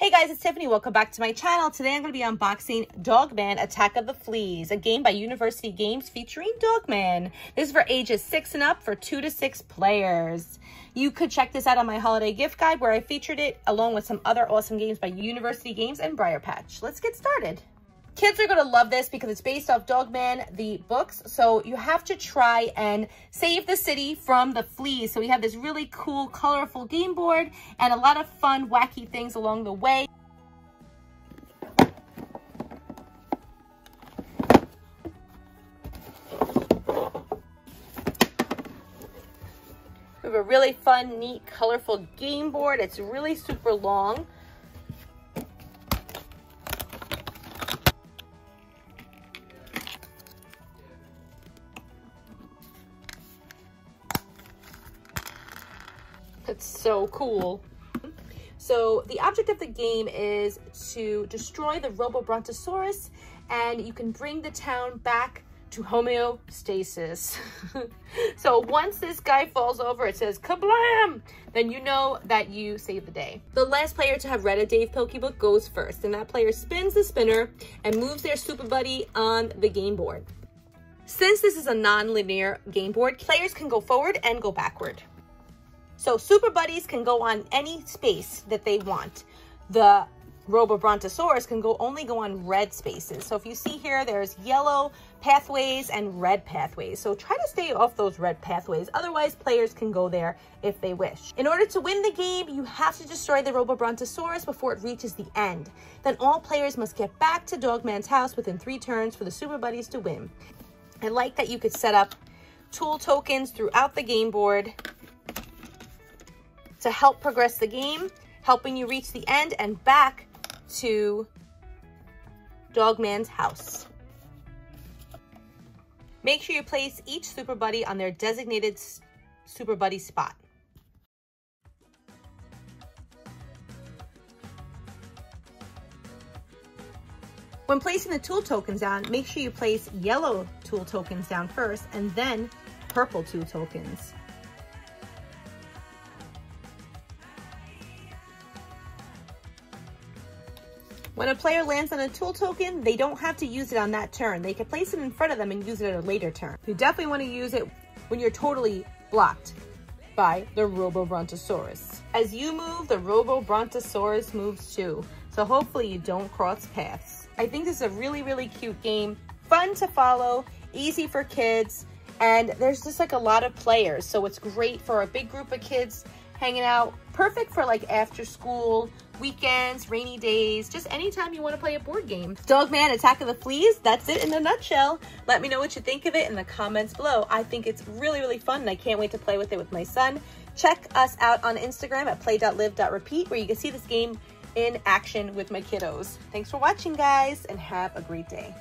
Hey guys, it's Tiffany. Welcome back to my channel. Today I'm going to be unboxing Dogman Attack of the Fleas, a game by University Games featuring Dogman. This is for ages 6 and up for 2 to 6 players. You could check this out on my holiday gift guide where I featured it along with some other awesome games by University Games and Briar Patch. Let's get started. Kids are going to love this because it's based off Dogman, the books. So you have to try and save the city from the fleas. So we have this really cool, colorful game board and a lot of fun, wacky things along the way. We have a really fun, neat, colorful game board. It's really super long. It's so cool. So the object of the game is to destroy the Robo-Brontosaurus, and you can bring the town back to homeostasis. So once this guy falls over, it says kablam, then you know that you saved the day. The last player to have read a Dave Pilkey book goes first, and that player spins the spinner and moves their super buddy on the game board. Since this is a non-linear game board, players can go forward and go backward. So super buddies can go on any space that they want. The Robo-Brontosaurus can only go on red spaces. So if you see here, there's yellow pathways and red pathways. So try to stay off those red pathways. Otherwise, players can go there if they wish. In order to win the game, you have to destroy the Robo-Brontosaurus before it reaches the end. Then all players must get back to Dogman's house within 3 turns for the super buddies to win. I like that you could set up tool tokens throughout the game board to help progress the game, helping you reach the end and back to Dogman's house. Make sure you place each super buddy on their designated super buddy spot. When placing the tool tokens down, make sure you place yellow tool tokens down first and then purple tool tokens. When a player lands on a tool token, they don't have to use it on that turn. They can place it in front of them and use it at a later turn. You definitely want to use it when you're totally blocked by the Robo-Brontosaurus. As you move, the Robo-Brontosaurus moves too. So hopefully you don't cross paths. I think this is a really, really cute game. Fun to follow, easy for kids, and there's just like a lot of players. So it's great for a big group of kids hanging out. Perfect for like after school, weekends, rainy days, just anytime you want to play a board game. Dogman Attack of the Fleas, that's it in a nutshell. Let me know what you think of it in the comments below. I think it's really, really fun and I can't wait to play with it with my son. Check us out on Instagram at play.live.repeat where you can see this game in action with my kiddos. Thanks for watching, guys, and have a great day.